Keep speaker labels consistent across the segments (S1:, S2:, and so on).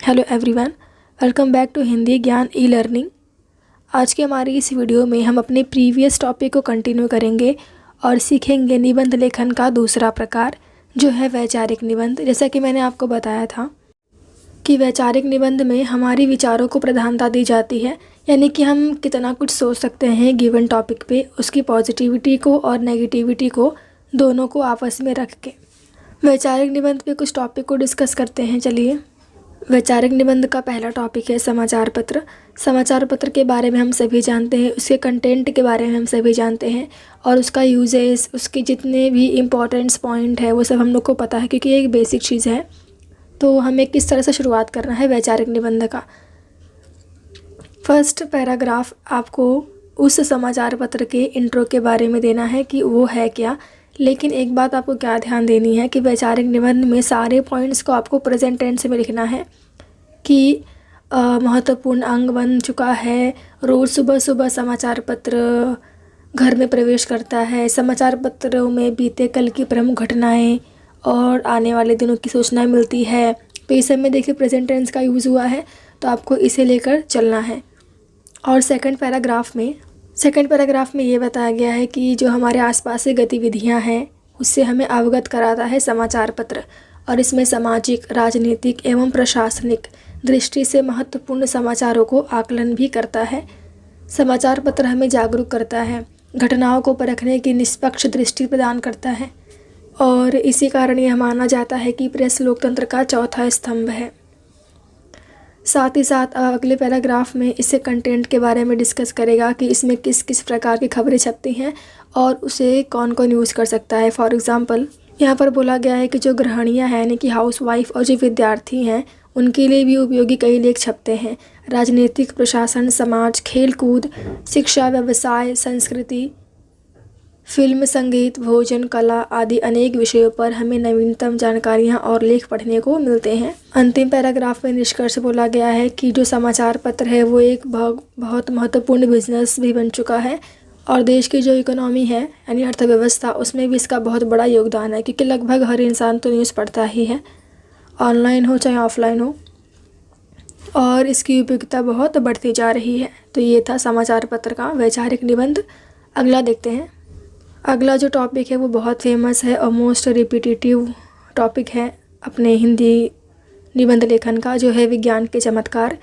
S1: Hello everyone, welcome back to Hindi Gyan e learning. आज के हमारी इस वीडियो में हम अपने प्रीवियस टॉपिक को कंटिन्यू करेंगे और सीखेंगे निबंध लेखन का दूसरा प्रकार जो है वैचारिक निबंध। जैसा कि मैंने आपको बताया था कि वैचारिक निबंध में हमारी विचारों को प्रधानता दी जाती है, यानी कि हम कितना कुछ सोच सकते हैं गिवन टॉपिक पे, उसकी पॉजिटिविटी को और नेगेटिविटी को दोनों को आपस में रख के वैचारिक निबंध पे कुछ टॉपिक को डिस्कस करते हैं। चलिए, वैचारिक निबंध का पहला टॉपिक है समाचार पत्र। समाचार पत्र के बारे में हम सभी जानते हैं, उसके कंटेंट के बारे में हम सभी जानते हैं और उसका यूजेस, उसके जितने भी इम्पोर्टेंट्स पॉइंट है वो सब हम लोग को पता है, क्योंकि ये एक बेसिक चीज़ है। तो हमें किस तरह से शुरुआत करना है वैचारिक निबंध का। फर्स्ट पैराग्राफ आपको उस समाचार पत्र के इंट्रो के बारे में देना है कि वो है क्या। लेकिन एक बात आपको क्या ध्यान देनी है कि वैचारिक निबंध में सारे पॉइंट्स को आपको प्रेजेंट टेंस में लिखना है कि महत्वपूर्ण अंग बन चुका है। रोज़ सुबह सुबह समाचार पत्र घर में प्रवेश करता है। समाचार पत्रों में बीते कल की प्रमुख घटनाएं और आने वाले दिनों की सूचना मिलती है। तो इस सब में देखिए प्रेजेंट टेंस का यूज़ हुआ है, तो आपको इसे लेकर चलना है। और सेकंड पैराग्राफ में ये बताया गया है कि जो हमारे आसपास से गतिविधियां हैं उससे हमें अवगत कराता है समाचार पत्र, और इसमें सामाजिक, राजनीतिक एवं प्रशासनिक दृष्टि से महत्वपूर्ण समाचारों को आकलन भी करता है। समाचार पत्र हमें जागरूक करता है, घटनाओं को परखने की निष्पक्ष दृष्टि प्रदान करता है, और इसी कारण यह माना जाता है कि प्रेस लोकतंत्र का चौथा स्तंभ है। साथ ही साथ अगले पैराग्राफ में इससे कंटेंट के बारे में डिस्कस करेगा कि इसमें किस किस प्रकार की खबरें छपती हैं और उसे कौन कौन यूज़ कर सकता है। फॉर एग्ज़ाम्पल यहाँ पर बोला गया है कि जो गृहिणियाँ हैं, यानी कि हाउस वाइफ, और जो विद्यार्थी हैं उनके लिए भी उपयोगी कई लेख छपते हैं। राजनीतिक, प्रशासन, समाज, खेल कूद, शिक्षा, व्यवसाय, संस्कृति, फिल्म, संगीत, भोजन, कला आदि अनेक विषयों पर हमें नवीनतम जानकारियाँ और लेख पढ़ने को मिलते हैं। अंतिम पैराग्राफ में निष्कर्ष बोला गया है कि जो समाचार पत्र है वो एक बहुत महत्वपूर्ण बिजनेस भी बन चुका है, और देश की जो इकोनॉमी है यानी अर्थव्यवस्था, उसमें भी इसका बहुत बड़ा योगदान है, क्योंकि लगभग हर इंसान तो न्यूज़ पढ़ता ही है, ऑनलाइन हो चाहे ऑफलाइन हो, और इसकी उपयोगिता बहुत बढ़ती जा रही है। तो ये था समाचार पत्र का वैचारिक निबंध। अगला देखते हैं। अगला जो टॉपिक है वो बहुत फेमस है और मोस्ट रिपीटेटिव टॉपिक है अपने हिंदी निबंध लेखन का, जो है विज्ञान के चमत्कार।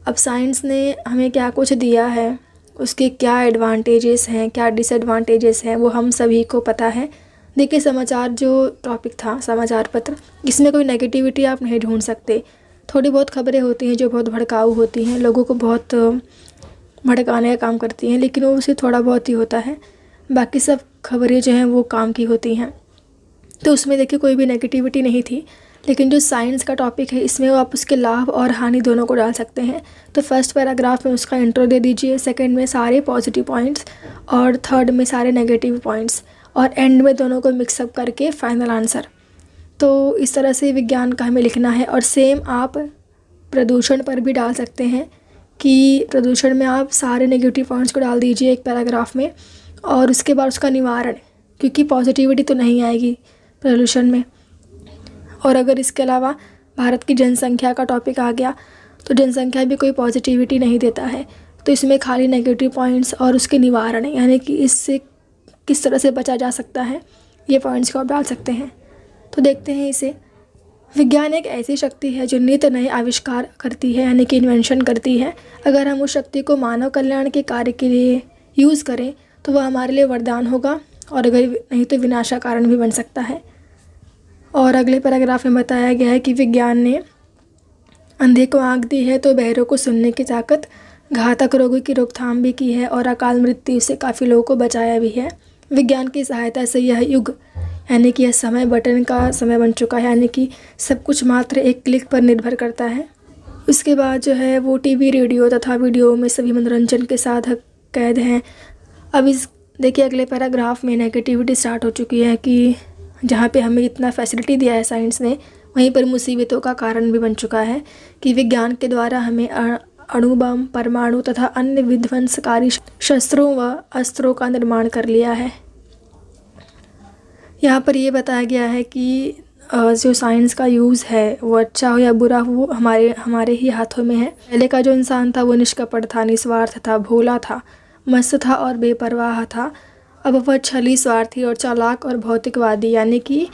S1: अब साइंस ने हमें क्या कुछ दिया है, उसके क्या एडवांटेजेस हैं, क्या डिसएडवांटेजेस हैं, वो हम सभी को पता है। देखिए, समाचार जो टॉपिक था समाचार पत्र, इसमें कोई नेगेटिविटी आप नहीं ढूंढ सकते। थोड़ी बहुत खबरें होती हैं जो बहुत भड़काऊ होती हैं, लोगों को बहुत भड़काने का काम करती हैं, लेकिन वो उसे थोड़ा बहुत ही होता है। बाकी सब खबरें जो हैं वो काम की होती हैं, तो उसमें देखिए कोई भी नेगेटिविटी नहीं थी। लेकिन जो साइंस का टॉपिक है इसमें आप उसके लाभ और हानि दोनों को डाल सकते हैं। तो फर्स्ट पैराग्राफ में उसका इंट्रो दे दीजिए, सेकंड में सारे पॉजिटिव पॉइंट्स और थर्ड में सारे नेगेटिव पॉइंट्स, और एंड में दोनों को मिक्सअप करके फाइनल आंसर। तो इस तरह से विज्ञान का हमें लिखना है। और सेम आप प्रदूषण पर भी डाल सकते हैं कि प्रदूषण में आप सारे नेगेटिव पॉइंट्स को डाल दीजिए एक पैराग्राफ में, और उसके बाद उसका निवारण, क्योंकि पॉजिटिविटी तो नहीं आएगी प्रदूषण में। और अगर इसके अलावा भारत की जनसंख्या का टॉपिक आ गया तो जनसंख्या भी कोई पॉजिटिविटी नहीं देता है, तो इसमें खाली नेगेटिव पॉइंट्स और उसके निवारण, यानी कि इससे किस तरह से बचा जा सकता है, ये पॉइंट्स को आप डाल सकते हैं। तो देखते हैं इसे। विज्ञान एक ऐसी शक्ति है जो नित्य नए आविष्कार करती है, यानी कि इन्वेंशन करती है। अगर हम उस शक्ति को मानव कल्याण के कार्य के लिए यूज़ करें तो वह हमारे लिए वरदान होगा, और अगर नहीं तो विनाशा कारण भी बन सकता है। और अगले पैराग्राफ में बताया गया है कि विज्ञान ने अंधे को आँख दी है तो बहरों को सुनने की ताकत, घातक रोगों की रोकथाम भी की है, और अकाल मृत्यु से काफ़ी लोगों को बचाया भी है। विज्ञान की सहायता से यह युग, यानी कि यह समय बटन का समय बन चुका है, यानी कि सब कुछ मात्र एक क्लिक पर निर्भर करता है। उसके बाद जो है वो टीवी, रेडियो तथा वीडियो में सभी मनोरंजन के साधक कैद हैं। अब इस देखिए अगले पैराग्राफ में नेगेटिविटी स्टार्ट हो चुकी है कि जहाँ पे हमें इतना फैसिलिटी दिया है साइंस ने, वहीं पर मुसीबतों का कारण भी बन चुका है कि विज्ञान के द्वारा हमें अणु बम, परमाणु तथा अन्य विध्वंसकारी शस्त्रों व अस्त्रों का निर्माण कर लिया है। यहाँ पर ये बताया गया है कि जो साइंस का यूज़ है वो अच्छा हो या बुरा हो, वो हमारे हमारे ही हाथों में है। पहले का जो इंसान था वो निष्कपट था, निस्वार्थ था, भोला था, मस्त था और बेपरवाह था। अब वह छली, स्वार्थी और चालाक और भौतिकवादी यानी कि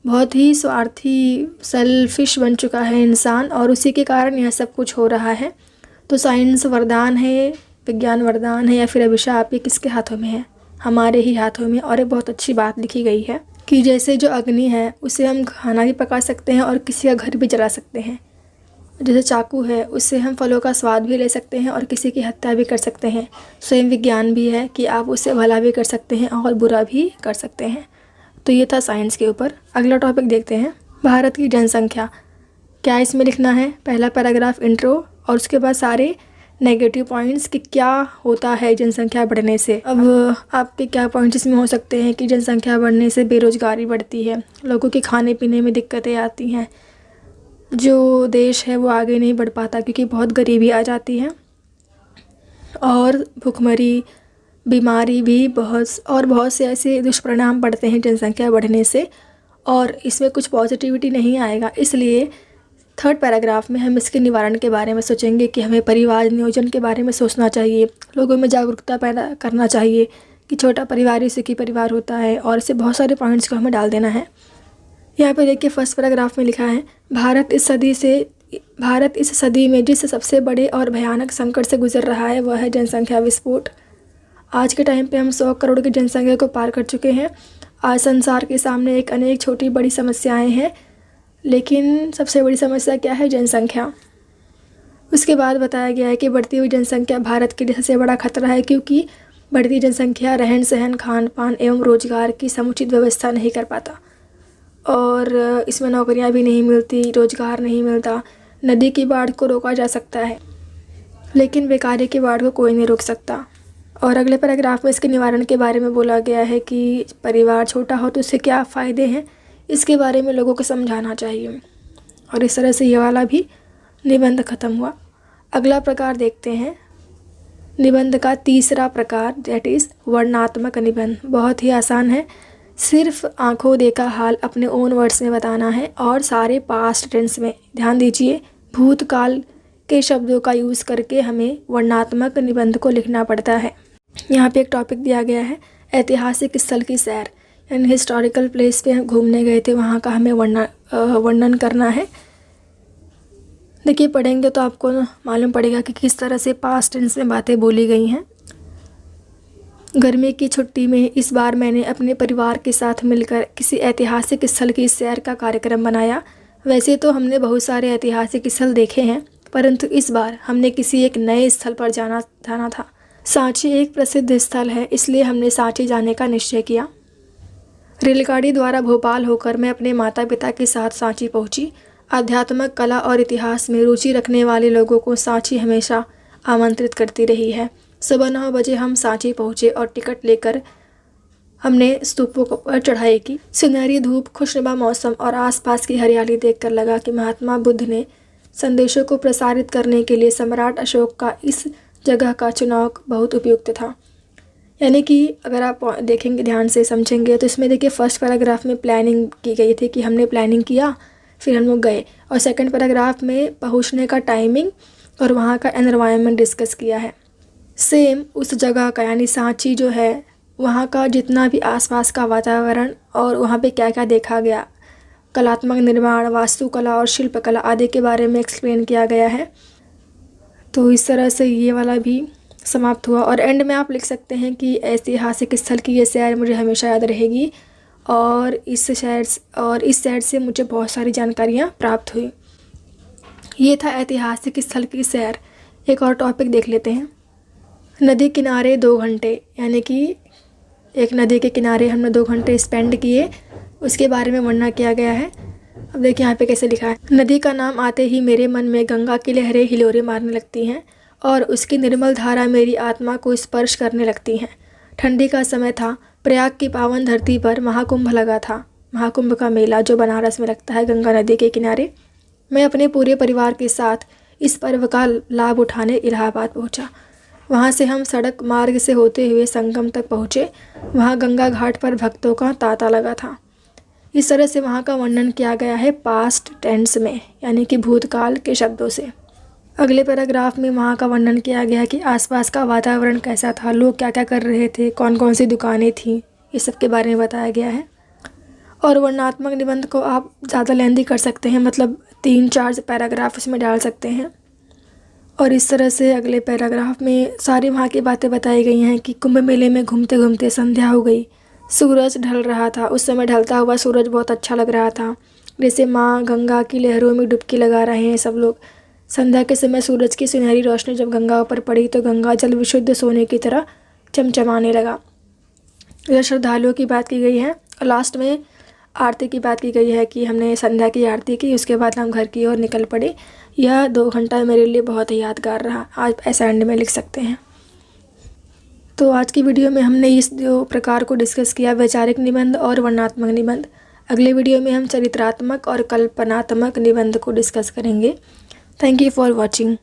S1: बहुत ही स्वार्थी, सेल्फिश बन चुका है इंसान, और उसी के कारण यह सब कुछ हो रहा है। तो साइंस वरदान है, विज्ञान वरदान है या फिर अभिशाप, ये किसके हाथों में है? हमारे ही हाथों में। और एक बहुत अच्छी बात लिखी गई है कि जैसे जो अग्नि है उसे हम खाना भी पका सकते हैं और किसी का घर भी जला सकते हैं। जैसे चाकू है उससे हम फलों का स्वाद भी ले सकते हैं और किसी की हत्या भी कर सकते हैं। स्वयं विज्ञान भी है कि आप उससे भला भी कर सकते हैं और बुरा भी कर सकते हैं। तो ये था साइंस के ऊपर। अगला टॉपिक देखते हैं, भारत की जनसंख्या। क्या इसमें लिखना है? पहला पैराग्राफ इंट्रो और उसके बाद सारे नेगेटिव पॉइंट्स कि क्या होता है जनसंख्या बढ़ने से। अब आपके क्या पॉइंट्स इसमें हो सकते हैं कि जनसंख्या बढ़ने से बेरोजगारी बढ़ती है, लोगों के खाने पीने में दिक्कतें आती हैं, जो देश है वो आगे नहीं बढ़ पाता क्योंकि बहुत गरीबी आ जाती है, और भुखमरी, बीमारी भी बहुत से ऐसे दुष्परिणाम पड़ते हैं जनसंख्या बढ़ने से। और इसमें कुछ पॉजिटिविटी नहीं आएगा, इसलिए थर्ड पैराग्राफ में हम इसके निवारण के बारे में सोचेंगे कि हमें परिवार नियोजन के बारे में सोचना चाहिए, लोगों में जागरूकता पैदा करना चाहिए कि छोटा परिवार ही सुखी परिवार होता है, और ऐसे बहुत सारे पॉइंट्स को हमें डाल देना है। यहाँ पे देखिए फर्स्ट पैराग्राफ में लिखा है, भारत इस सदी में जिस सबसे बड़े और भयानक संकट से गुजर रहा है वह है जनसंख्या विस्फोट। आज के टाइम पे हम 100 करोड़ की जनसंख्या को पार कर चुके हैं। आज संसार के सामने एक अनेक छोटी बड़ी समस्याएं हैं, लेकिन सबसे बड़ी समस्या क्या है? जनसंख्या। उसके बाद बताया गया है कि बढ़ती हुई जनसंख्या भारत के लिए सबसे बड़ा खतरा है, क्योंकि बढ़ती जनसंख्या रहन सहन, खान पान एवं रोजगार की समुचित व्यवस्था नहीं कर पाता, और इसमें नौकरियां भी नहीं मिलती, रोजगार नहीं मिलता। नदी की बाढ़ को रोका जा सकता है, लेकिन बेकारी की बाढ़ को कोई नहीं रोक सकता। और अगले पैराग्राफ में इसके निवारण के बारे में बोला गया है कि परिवार छोटा हो तो उससे क्या फ़ायदे हैं, इसके बारे में लोगों को समझाना चाहिए। और इस तरह से ये वाला भी निबंध ख़त्म हुआ। अगला प्रकार देखते हैं, निबंध का तीसरा प्रकार, दैट इज़ वर्णनात्मक निबंध। बहुत ही आसान है, सिर्फ आंखों देखा हाल अपने ओन वर्ड्स में बताना है और सारे पास्ट टेंस में। ध्यान दीजिए, भूतकाल के शब्दों का यूज़ करके हमें वर्णनात्मक निबंध को लिखना पड़ता है। यहाँ पे एक टॉपिक दिया गया है, ऐतिहासिक स्थल की सैर, यानी हिस्टोरिकल प्लेस पे हम घूमने गए थे, वहाँ का हमें वर्णन करना है। देखिए पढ़ेंगे तो आपको मालूम पड़ेगा कि किस तरह से पास्ट टेंस में बातें बोली गई हैं। गर्मी की छुट्टी में इस बार मैंने अपने परिवार के साथ मिलकर किसी ऐतिहासिक स्थल की सैर का कार्यक्रम बनाया। वैसे तो हमने बहुत सारे ऐतिहासिक स्थल देखे हैं, परंतु इस बार हमने किसी एक नए स्थल पर जाना था। सांची एक प्रसिद्ध स्थल है, इसलिए हमने सांची जाने का निश्चय किया। रेलगाड़ी द्वारा भोपाल होकर मैं अपने माता पिता के साथ सांची पहुंची। आध्यात्मिक कला और इतिहास में रुचि रखने वाले लोगों को सांची हमेशा आमंत्रित करती रही है। सुबह 9 बजे हम सांची पहुंचे और टिकट लेकर हमने स्तूपों पर चढ़ाई की। सुनहरी धूप, खुशनुमा मौसम और आसपास की हरियाली देखकर लगा कि महात्मा बुद्ध ने संदेशों को प्रसारित करने के लिए सम्राट अशोक का इस जगह का चुनाव बहुत उपयुक्त था। यानी कि अगर आप देखेंगे, ध्यान से समझेंगे तो इसमें देखिए फर्स्ट पैराग्राफ में प्लानिंग की गई थी कि हमने प्लानिंग किया, फिर हम लोग गए, और सेकंड पैराग्राफ में पहुंचने का टाइमिंग और वहाँ का एनवायरनमेंट डिस्कस किया है। सेम उस जगह का, यानी सांची जो है, वहाँ का जितना भी आसपास का वातावरण और वहाँ पे क्या क्या देखा गया, कलात्मक निर्माण, वास्तुकला और शिल्पकला आदि के बारे में एक्सप्लेन किया गया है। तो इस तरह से ये वाला भी समाप्त हुआ। और एंड में आप लिख सकते हैं कि ऐतिहासिक स्थल की ये सैर मुझे हमेशा याद रहेगी, और इस सैर से मुझे बहुत सारी जानकारियाँ प्राप्त हुई। ये था ऐतिहासिक स्थल की सैर। एक और टॉपिक देख लेते हैं, नदी किनारे 2 घंटे, यानी कि एक नदी के किनारे हमने 2 घंटे स्पेंड किए, उसके बारे में वर्णन किया गया है। अब देखिए यहाँ पे कैसे लिखा है, नदी का नाम आते ही मेरे मन में गंगा की लहरें हिलोरे मारने लगती हैं और उसकी निर्मल धारा मेरी आत्मा को स्पर्श करने लगती हैं। ठंडी का समय था, प्रयाग की पावन धरती पर महाकुंभ लगा था। महाकुंभ का मेला जो बनारस में लगता है गंगा नदी के किनारे। मैं अपने पूरे परिवार के साथ इस पर्व का लाभ उठाने इलाहाबाद पहुंचा। वहां से हम सड़क मार्ग से होते हुए संगम तक पहुँचे। वहाँ गंगा घाट पर भक्तों का तांता लगा था। इस तरह से वहाँ का वर्णन किया गया है पास्ट टेंस में, यानी कि भूतकाल के शब्दों से। अगले पैराग्राफ में वहाँ का वर्णन किया गया कि आसपास का वातावरण कैसा था, लोग क्या क्या कर रहे थे, कौन कौन सी दुकानें थीं, ये सब के बारे में बताया गया है। और वर्णनात्मक निबंध को आप ज़्यादा लेंदी कर सकते हैं, मतलब 3-4 पैराग्राफ उसमें डाल सकते हैं। और इस तरह से अगले पैराग्राफ में सारी वहाँ की बातें बताई गई हैं कि कुंभ मेले में घूमते घूमते संध्या हो गई, सूरज ढल रहा था, उस समय ढलता हुआ सूरज बहुत अच्छा लग रहा था, जैसे माँ गंगा की लहरों में डुबकी लगा रहे हैं सब लोग। संध्या के समय सूरज की सुनहरी रोशनी जब गंगा पर पड़ी तो गंगा जल विशुद्ध सोने की तरह चमचमाने लगा। इधर श्रद्धालुओं की बात की गई है और लास्ट में आरती की बात की गई है कि हमने संध्या की आरती की, उसके बाद हम घर की ओर निकल पड़े। यह 2 घंटा मेरे लिए बहुत ही यादगार रहा, आज ऐसा एंड में लिख सकते हैं। तो आज की वीडियो में हमने इस 2 प्रकार को डिस्कस किया, वैचारिक निबंध और वर्णनात्मक निबंध। अगले वीडियो में हम चरित्रात्मक और कल्पनात्मक निबंध को डिस्कस करेंगे। Thank you for watching.